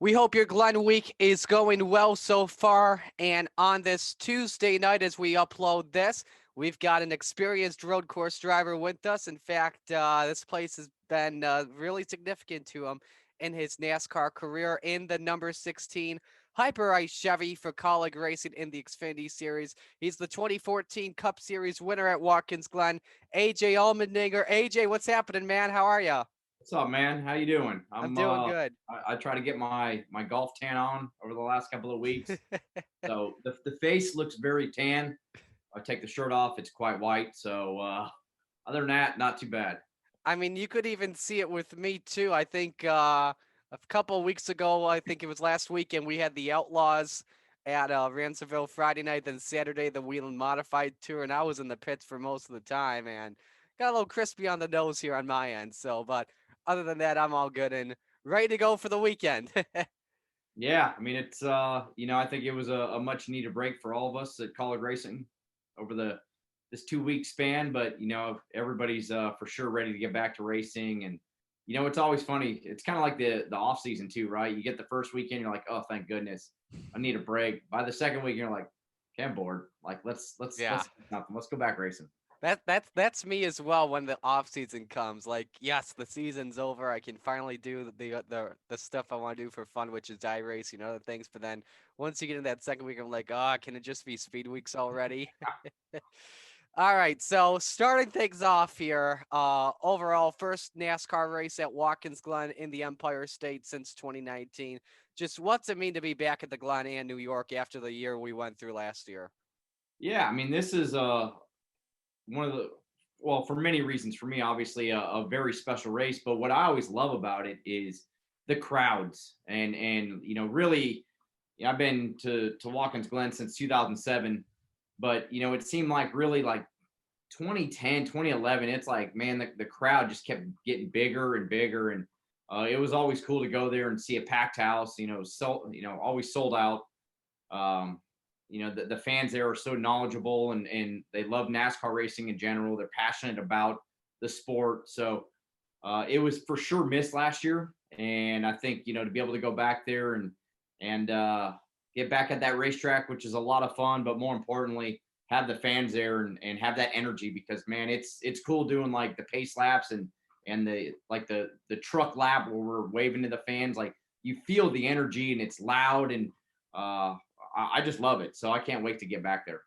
We hope your Glen week is going well so far. And on this Tuesday night, as we upload this, we've got an experienced road course driver with us. In fact, this place has been really significant to him in his NASCAR career in the number 16 Hyper Ice Chevy for Colleague Racing in the Xfinity Series. He's the 2014 Cup Series winner at Watkins Glen, AJ Allmendinger. AJ, what's happening, man? How are you? What's up, man? How you doing? I'm I'm doing good. I try to get my golf tan on over the last couple of weeks. So the face looks very tan. I take the shirt off, it's quite white. So other than that, not too bad. I mean, you could even see it with me too. I think a couple of weeks ago, I think it was last weekend, we had the Outlaws at Ransomville Friday night, then Saturday the Wheeling Modified Tour, and I was in the pits for most of the time, and got a little crispy on the nose here on my end. So, but other than that, I'm all good and ready to go for the weekend. Yeah, I mean it's I think it was a much needed break for all of us at College Racing over the this 2 week span, but everybody's for sure ready to get back to racing. And it's always funny. It's kind of like the off season too, right? You get the first weekend, you're like, oh, thank goodness, I need a break. By the second week, you're like, okay, I'm bored. Like Yeah. let's nothing. Let's go back racing. That's me as well when the off season comes. Like, yes, the season's over. I can finally do the stuff I want to do for fun, which is racing and other things. But then once you get in that second week, I'm like, oh, can it just be speed weeks already? All right, so starting things off here, overall first NASCAR race at Watkins Glen in the Empire State since 2019. Just what's it mean to be back at the Glen and New York after the year we went through last year? Yeah, I mean this is one of the well, for many reasons, for me obviously a very special race, but what I always love about it is the crowds. And really, I've been to Watkins Glen since 2007, but it seemed like really like 2010, 2011, it's like, man, the crowd just kept getting bigger and bigger. And it was always cool to go there and see a packed house, always sold out. um, the fans there are so knowledgeable, and they love NASCAR racing in general. They're passionate about the sport. So it was for sure missed last year. And I think, to be able to go back there and get back at that racetrack, which is a lot of fun, but more importantly, have the fans there and have that energy, because man, it's cool doing like the pace laps and the truck lap where we're waving to the fans. Like, you feel the energy and it's loud, and uh I just love it. So I can't wait to get back there.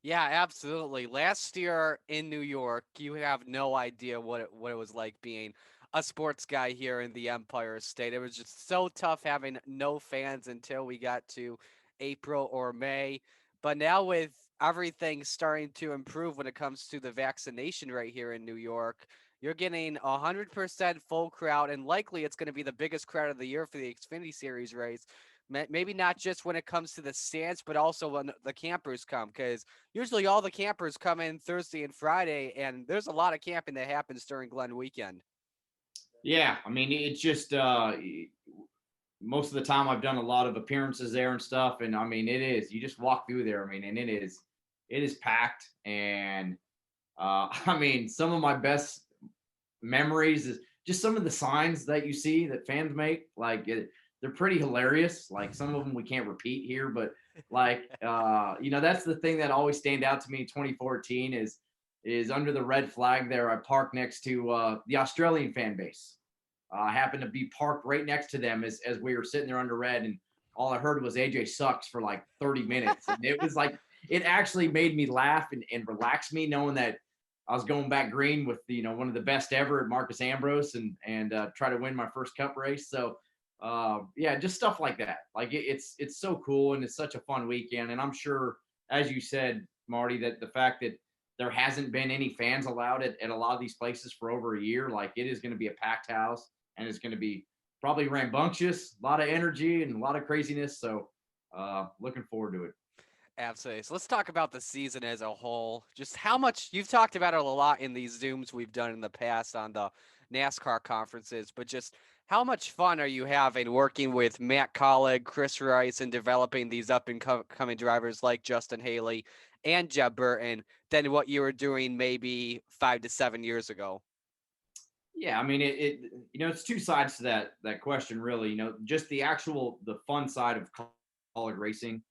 Yeah, absolutely. Last year in New York, you have no idea what it was like being a sports guy here in the Empire State. It was just so tough having no fans until we got to April or May. But now with everything starting to improve when it comes to the vaccination rate here in New York, you're getting 100% full crowd, and likely it's going to be the biggest crowd of the year for the Xfinity Series race. Maybe not just when it comes to the stands, but also when the campers come, because usually all the campers come in Thursday and Friday, and there's a lot of camping that happens during Glen weekend. Yeah, I mean, it's just most of the time I've done a lot of appearances there and stuff, and I mean, it is, you just walk through there. I mean, and it is packed. And I mean, some of my best memories is just some of the signs that you see that fans make. Like, they're pretty hilarious. Like, some of them we can't repeat here, but like, that's the thing that always stand out to me in 2014 is under the red flag there. I parked next to the Australian fan base. I happened to be parked right next to them as we were sitting there under red, and all I heard was AJ sucks for like 30 minutes. And it was like, it actually made me laugh and relax me, knowing that I was going back green with one of the best ever at Marcus Ambrose, and try to win my first Cup race. So yeah, just stuff like that. Like, it's so cool, and it's such a fun weekend. And I'm sure, as you said, Marty, that the fact that there hasn't been any fans allowed at a lot of these places for over a year, like, it is going to be a packed house, and it's going to be probably rambunctious, a lot of energy and a lot of craziness. So looking forward to it. Absolutely. So let's talk about the season as a whole. Just how much you've talked about it a lot in these Zooms we've done in the past on the NASCAR conferences, but just how much fun are you having working with Matt Colleague, Chris Rice, and developing these up and coming drivers like Justin Haley and Jeb Burton than what you were doing maybe 5 to 7 years ago? Yeah, I mean, it's two sides to that question, really. Just the fun side of college racing.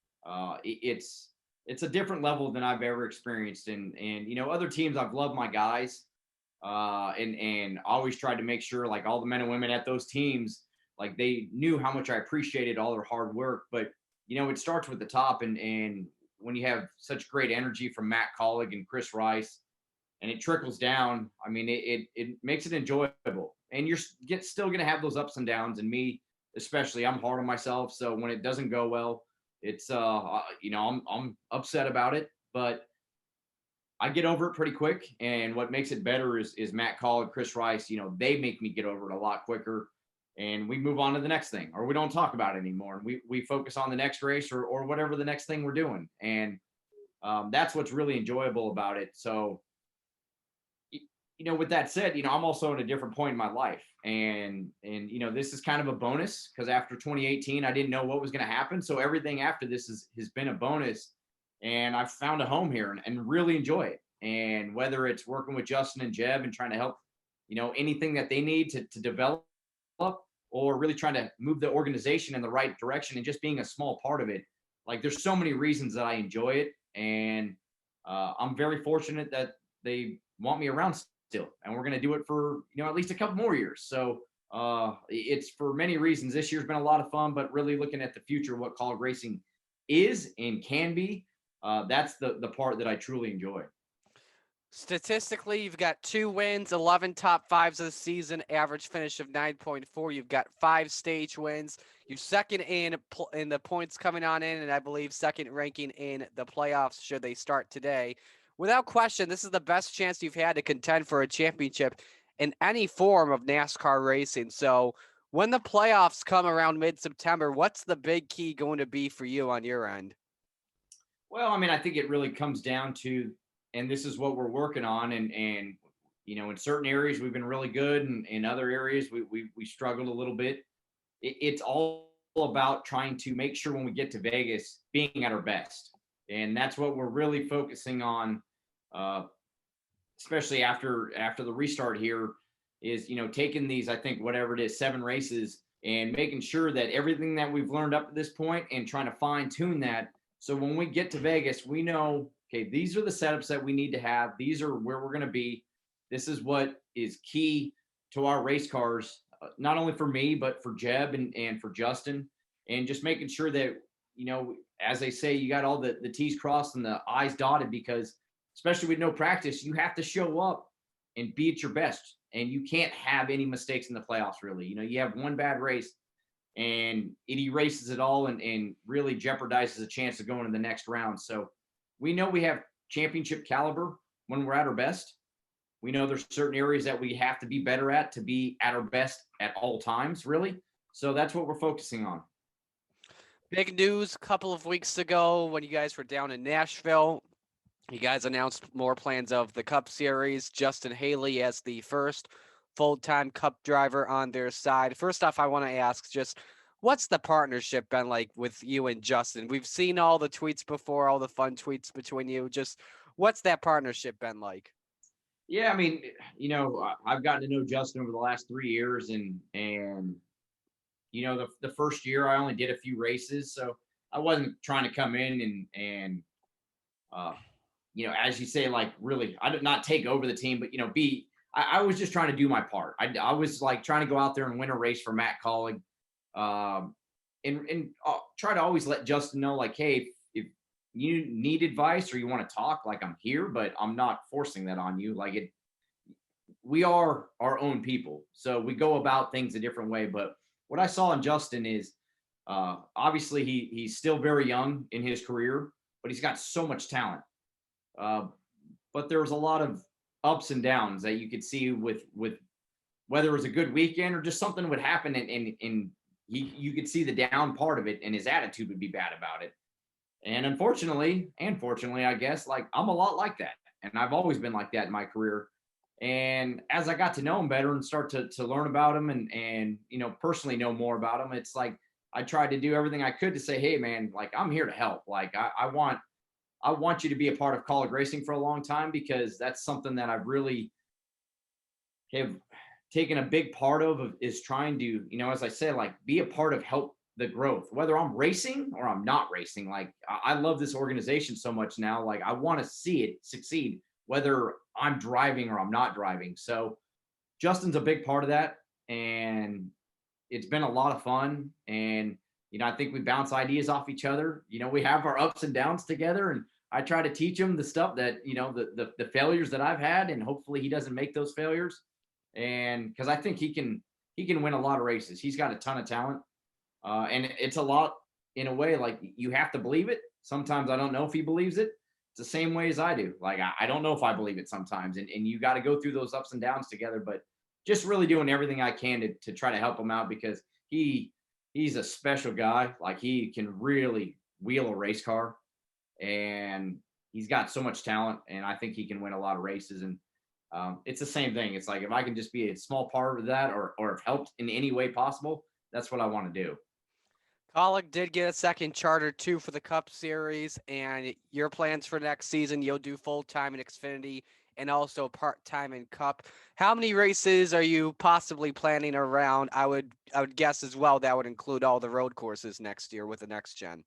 It's a different level than I've ever experienced, and other teams, I've loved my guys, and always tried to make sure, like, all the men and women at those teams, like, they knew how much I appreciated all their hard work. But it starts with the top, and when you have such great energy from Matt Collig and Chris Rice, and it trickles down. I mean, it makes it enjoyable, and you're still going to have those ups and downs. And me, especially, I'm hard on myself. So when it doesn't go well, it's I'm upset about it, but I get over it pretty quick. And what makes it better is Matt Call and Chris Rice. They make me get over it a lot quicker, and we move on to the next thing, or we don't talk about it anymore, and we focus on the next race, or whatever the next thing we're doing. And that's what's really enjoyable about it. So with that said, I'm also at a different point in my life, and this is kind of a bonus, because after 2018, I didn't know what was going to happen. So everything after this has been a bonus, and I've found a home here, and really enjoy it. And whether it's working with Justin and Jeb and trying to help, anything that they need to develop, or really trying to move the organization in the right direction, and just being a small part of it. Like, there's so many reasons that I enjoy it, and I'm very fortunate that they want me around still, and we're going to do it for at least a couple more years. So it's for many reasons. This year's been a lot of fun, but really looking at the future, what college racing is and can be, that's the part that I truly enjoy. Statistically, you've got 2 wins, 11 top fives of the season, average finish of 9.4. You've got 5 stage wins. You're second in the points coming on in, and I believe second ranking in the playoffs should they start today. Without question, this is the best chance you've had to contend for a championship in any form of NASCAR racing. So when the playoffs come around mid-September, what's the big key going to be for you on your end? Well, I mean, I think it really comes down to, and this is what we're working on, and in certain areas we've been really good, and in other areas we struggled a little bit. It's all about trying to make sure when we get to Vegas, being at our best, and that's what we're really focusing on, uh, especially after the restart here. Is taking these, I think, whatever it is, 7 races, and making sure that everything that we've learned up to this point, and trying to fine tune that, so when we get to Vegas, we know, okay, these are the setups that we need to have. These are where we're going to be. This is what is key to our race cars, not only for me, but for Jeb and for Justin. And just making sure that, as they say, you got all the T's crossed and the I's dotted, because especially with no practice, you have to show up and be at your best. And you can't have any mistakes in the playoffs, really. You have one bad race, and it erases it all, and really jeopardizes a chance of going to the next round. So we know we have championship caliber when we're at our best. We know there's certain areas that we have to be better at to be at our best at all times, really. So that's what we're focusing on. Big news a couple of weeks ago when you guys were down in Nashville. You guys announced more plans of the Cup Series. Justin Haley as the first full-time Cup driver on their side. First off, I want to ask just what's the partnership been like with you and Justin? We've seen all the tweets before, all the fun tweets between you. Just what's that partnership been like? Yeah, I mean, I've gotten to know Justin over the last 3 years, and the first year I only did a few races, so I wasn't trying to come in and uh, as you say, like, really, I did not take over the team, but I was just trying to do my part. I was like trying to go out there and win a race for Matt Collig, and try to always let Justin know, like, hey, if you need advice or you want to talk, like, I'm here, but I'm not forcing that on you. Like, we are our own people, so we go about things a different way. But what I saw in Justin is, obviously he's still very young in his career, but he's got so much talent. Uh, but there was a lot of ups and downs that you could see with whether it was a good weekend or just something would happen, and you could see the down part of it, and his attitude would be bad about it. And unfortunately, and fortunately, I guess, like, I'm a lot like that, and I've always been like that in my career. And as I got to know him better and start to learn about him, and personally know more about him, it's like I tried to do everything I could to say, hey, man, like, I'm here to help. Like, I want you to be a part of college racing for a long time, because that's something that I've really have taken a big part of is trying to, you know, as I said, like be a part of help the growth, whether I'm racing or I'm not racing. Like I love this organization so much now. Like I want to see it succeed, whether I'm driving or I'm not driving. So Justin's a big part of that. And it's been a lot of fun. And, you know, I think we bounce ideas off each other. You know, we have our ups and downs together, and I try to teach him the stuff that, you know, the failures that I've had, and hopefully he doesn't make those failures. And because I think he can win a lot of races. He's got a ton of talent. And it's a lot in a way, like you have to believe it. Sometimes I don't know if he believes it. It's the same way as I do. Like, I don't know if I believe it sometimes. And you got to go through those ups and downs together. But just really doing everything I can to try to help him out, because he's a special guy. Like he can really wheel a race car, and he's got so much talent, and I think he can win a lot of races. And it's the same thing. It's like if I can just be a small part of that, or have helped in any way possible, that's what I want to do. Kaulig did get a second charter too for the Cup Series, and your plans for next season, you'll do full-time in Xfinity and also part-time in Cup. How many races are you possibly planning around? I would guess as well that would include all the road courses next year with the next gen.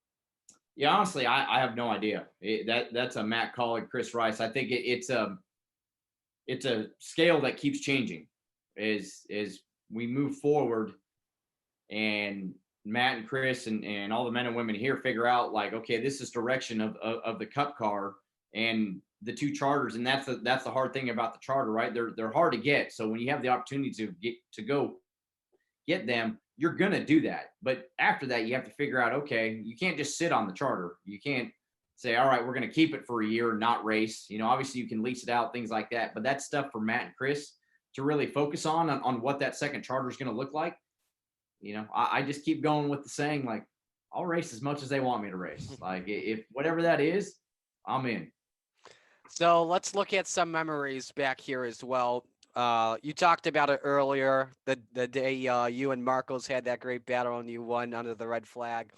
Yeah, honestly, I have no idea. That's a Matt Kaulig, Chris Rice. I think it's a scale that keeps changing as we move forward, and Matt and Chris and all the men and women here figure out, like, okay, this is direction of the Cup car and the two charters. And that's the hard thing about the charter, right? They're hard to get. So when you have the opportunity to go get them, you're going to do that. But after that, you have to figure out, okay, you can't just sit on the charter. You can't say, all right, we're going to keep it for a year and not race. You know, obviously you can lease it out, things like that. But that's stuff for Matt and Chris to really focus on what that second charter is going to look like. You know, I just keep going with the saying, like, I'll race as much as they want me to race. Like, if whatever that is, I'm in. So let's look at some memories back here as well. You talked about it earlier, the day you and Marcos had that great battle and you won under the red flag.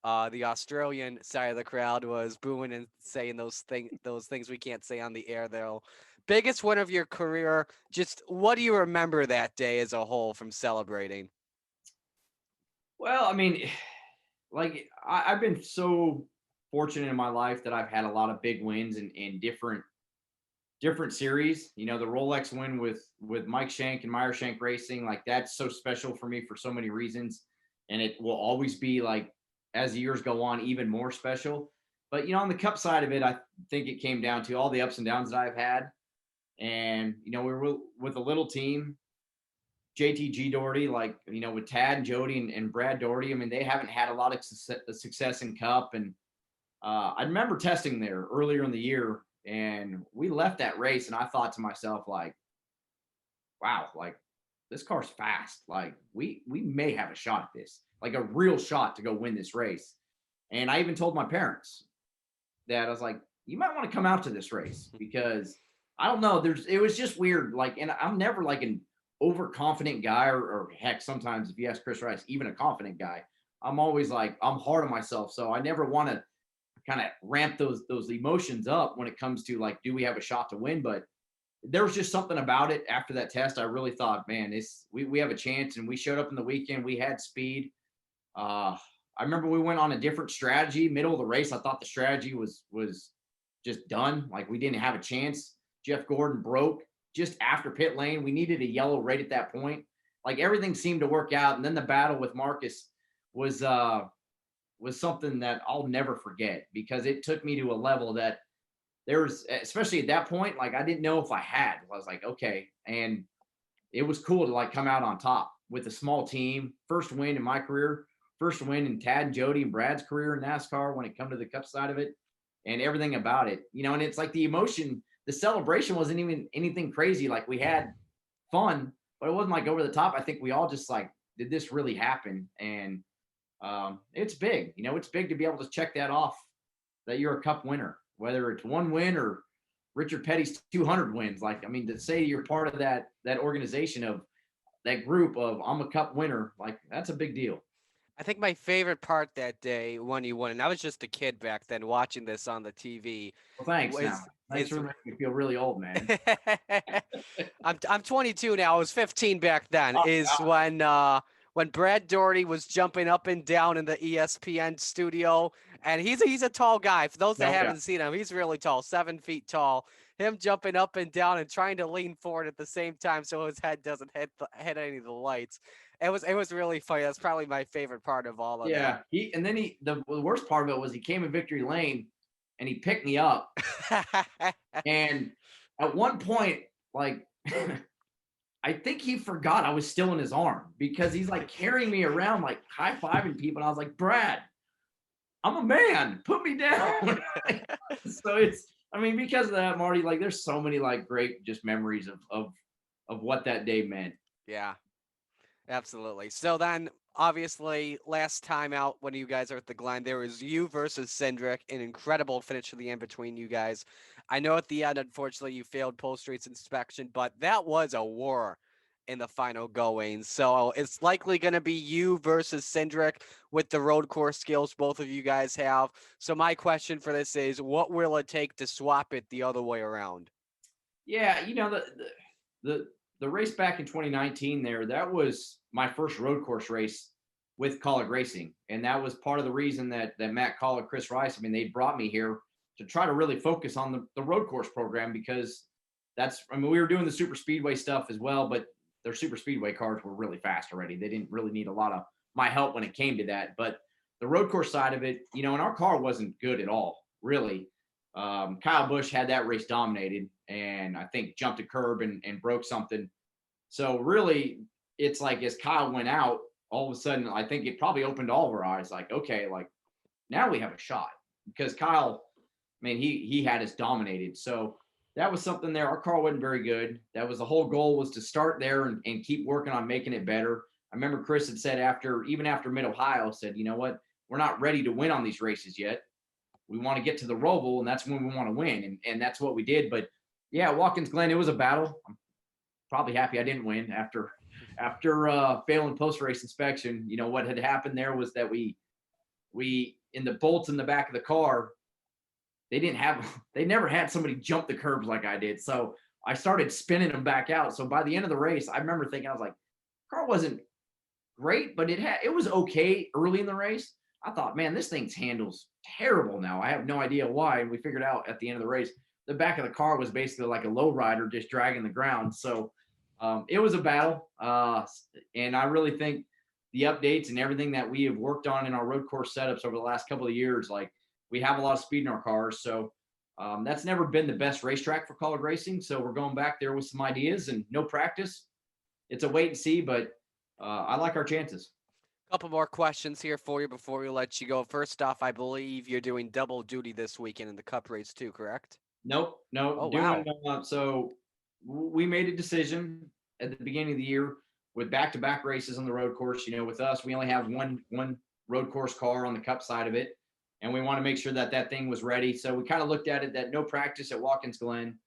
The Australian side of the crowd was booing and saying those things we can't say on the air though. Biggest win of your career. Just what do you remember that day as a whole from celebrating? Well, I mean, like, I've been so fortunate in my life that I've had a lot of big wins in different series. You know, the Rolex win with Mike Shank and Meyer Shank Racing, like that's so special for me for so many reasons, and it will always be, like, as the years go on, even more special. But you know, on the Cup side of it, I think it came down to all the ups and downs that I've had, and you know, we were with a little team. JTG Doherty, like, you know, with Tad and Jody and Brad Doherty, I mean, they haven't had a lot of success in Cup. And I remember testing there earlier in the year, and we left that race, and I thought to myself, like, wow, like this car's fast. Like we may have a shot at this, like a real shot to go win this race. And I even told my parents that I was like, you might want to come out to this race, because I don't know, it was just weird. Like, and I'm never like an overconfident guy, or heck, sometimes if you ask Chris Rice, even a confident guy, I'm always like, I'm hard on myself. So I never want to kind of ramp those emotions up when it comes to, like, do we have a shot to win? But there was just something about it after that test. I really thought, man, we have a chance. And we showed up in the weekend. We had speed. I remember we went on a different strategy middle of the race. I thought the strategy was just done. Like, we didn't have a chance. Jeff Gordon broke just after pit lane. We needed a yellow right at that point. Like, everything seemed to work out. And then the battle with Marcus was something that I'll never forget, because it took me to a level that there was, especially at that point, like, I didn't know if I had. I was like, okay. And it was cool to, like, come out on top with a small team. First win in my career, first win in Tad and Jody and Brad's career in NASCAR when it come to the Cup side of it, and everything about it, you know. And it's like the emotion, the celebration wasn't even anything crazy. Like, we had fun, but it wasn't like over the top. I think we all just like, did this really happen? And it's big, you know, it's big to be able to check that off, that you're a Cup winner, whether it's one win or Richard Petty's 200 wins. Like, I mean, to say you're part of that organization, of that group of, I'm a Cup winner, like, that's a big deal. I think my favorite part that day when you won, and I was just a kid back then watching this on the TV, Well, thanks. Now, was thanks is for making me feel really old, man. I'm 22 now. I was 15 back then. Oh, Is when Brad Doherty was jumping up and down in the ESPN studio, and he's a tall guy. For those that yeah. haven't seen him, he's really tall, 7 feet tall. Him jumping up and down and trying to lean forward at the same time so his head doesn't hit any of the lights. It was really funny. That's probably my favorite part of all of Yeah. The worst part of it was he came in victory lane and he picked me up. that. And at one point, like, I think he forgot I was still in his arm because he's like carrying me around, like high fiving people. And I was like, Brad, I'm a man. Put me down. So I mean, because of that, Marty, like, there's so many like great just memories of what that day meant. Yeah. Absolutely. So then, obviously, last time out when you guys are at the Glen, there was you versus Cindric, an incredible finish to the end between you guys. I know at the end, unfortunately, you failed post race inspection, but that was a war in the final going. So it's likely going to be you versus Cindric with the road course skills both of you guys have. So my question for this is, what will it take to swap it the other way around? Yeah, the the race back in 2019 there, that was my first road course race with Colleague Racing. And that was part of the reason that Matt Colleague, Chris Rice, I mean, they brought me here to try to really focus on the road course program because I mean, we were doing the super speedway stuff as well, but their super speedway cars were really fast already. They didn't really need a lot of my help when it came to that. But the road course side of it, and our car wasn't good at all, really. Kyle Busch had that race dominated and I think jumped a curb and broke something. So really, it's like as Kyle went out, all of a sudden, I think it probably opened all of our eyes. Like, okay, like now we have a shot because Kyle, I mean, he had us dominated. So that was something there. Our car wasn't very good. That was the whole goal, was to start there and keep working on making it better. I remember Chris had said even after Mid Ohio, said, you know what, we're not ready to win on these races yet. We want to get to the Roval, and that's when we want to win. And that's what we did. But yeah, Watkins Glen, it was a battle. I'm probably happy I didn't win after failing post race inspection. What had happened there was that we in the bolts in the back of the car, they never had somebody jump the curbs like I did. So I started spinning them back out. So by the end of the race, I remember thinking, I was like, car wasn't great, but it was okay early in the race. I thought, man, this thing's handles terrible now. I have no idea why. And we figured out at the end of the race, the back of the car was basically like a low rider just dragging the ground. So it was a battle. And I really think the updates and everything that we have worked on in our road course setups over the last couple of years, like, we have a lot of speed in our cars. So that's never been the best racetrack for Colleague Racing. So we're going back there with some ideas and no practice. It's a wait and see, but I like our chances. Couple more questions here for you before we let you go. First off, I believe you're doing double duty this weekend in the Cup race too, correct? Nope, Oh nope. wow. We made a decision at the beginning of the year with back-to-back races on the road course. With us, we only have one road course car on the Cup side of it, and we want to make sure that thing was ready. So we kind of looked at it that no practice at Watkins Glen,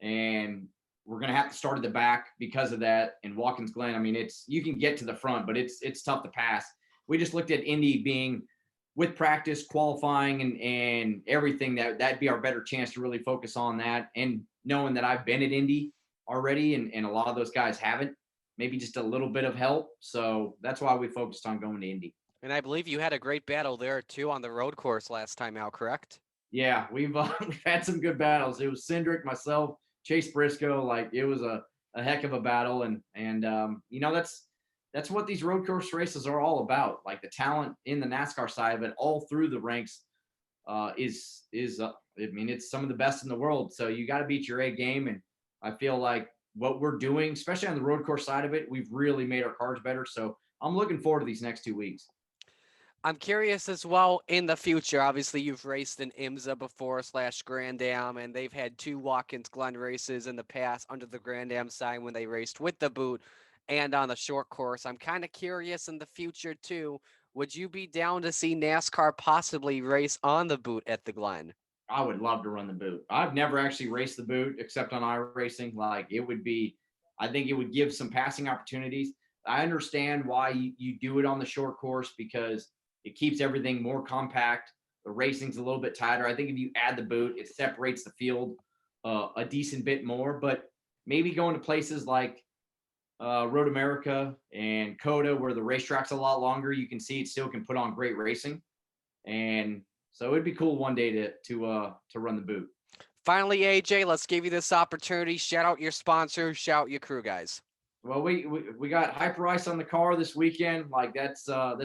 and we're going to have to start at the back because of that. And Watkins Glen, I mean, you can get to the front, but it's tough to pass. We just looked at Indy being with practice, qualifying, and everything, that'd be our better chance to really focus on that. And knowing that I've been at Indy already, and a lot of those guys haven't, maybe just a little bit of help. So that's why we focused on going to Indy. And I believe you had a great battle there too on the road course last time out, correct? Yeah, we've had some good battles. It was Cindric, myself, Chase Briscoe. Like, it was a heck of a battle, and that's what these road course races are all about. Like, the talent in the NASCAR side of it, all through the ranks, is I mean, it's some of the best in the world. So you got to beat your A game, and I feel like what we're doing, especially on the road course side of it, we've really made our cars better. So I'm looking forward to these next 2 weeks. I'm curious as well in the future. Obviously, you've raced in IMSA before / Grand Am, and they've had 2 Watkins Glen races in the past under the Grand Am sign when they raced with the boot and on the short course. I'm kind of curious in the future too. Would you be down to see NASCAR possibly race on the boot at the Glen? I would love to run the boot. I've never actually raced the boot except on iRacing. Like, I think it would give some passing opportunities. I understand why you do it on the short course because it keeps everything more compact. The racing's a little bit tighter. I think if you add the boot, it separates the field a decent bit more. But maybe going to places like Road America and Coda, where the racetrack's a lot longer, you can see it still can put on great racing. And so it'd be cool one day to run the boot. Finally, AJ, let's give you this opportunity. Shout out your sponsors, shout out your crew guys. Well, we got Hyper Ice on the car this weekend. Like that's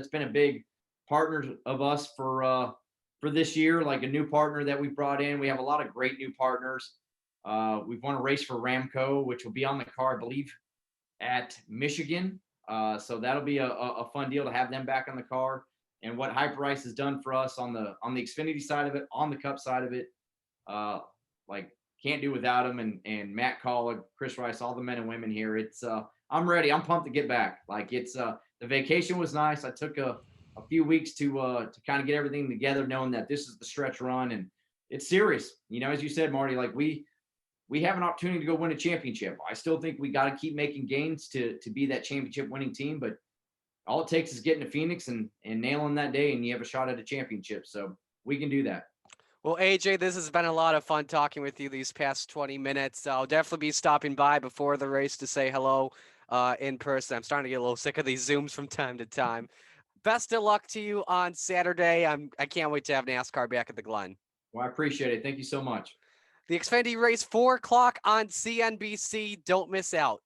been a big partner of us for this year. Like a new partner that we brought in. We have a lot of great new partners. We've won a race for Ramco, which will be on the car, I believe, at Michigan. So that'll be a fun deal to have them back on the car. And what Hyper Ice has done for us on the Xfinity side of it, on the Cup side of it, like can't do without them. And Matt Collick, Chris Rice, all the men and women here. It's I'm ready. I'm pumped to get back. Like it's the vacation was nice. I took a few weeks to kind of get everything together, knowing that this is the stretch run and it's serious. You know, as you said, Marty, like we have an opportunity to go win a championship. I still think we got to keep making gains to be that championship winning team, but all it takes is getting to Phoenix and nailing that day, and you have a shot at a championship. So we can do that. Well, AJ, this has been a lot of fun talking with you these past 20 minutes. I'll definitely be stopping by before the race to say hello in person. I'm starting to get a little sick of these Zooms from time to time. Best of luck to you on Saturday. I can't wait to have NASCAR back at the Glen. Well, I appreciate it. Thank you so much. The Xfinity race, 4 o'clock on CNBC. Don't miss out.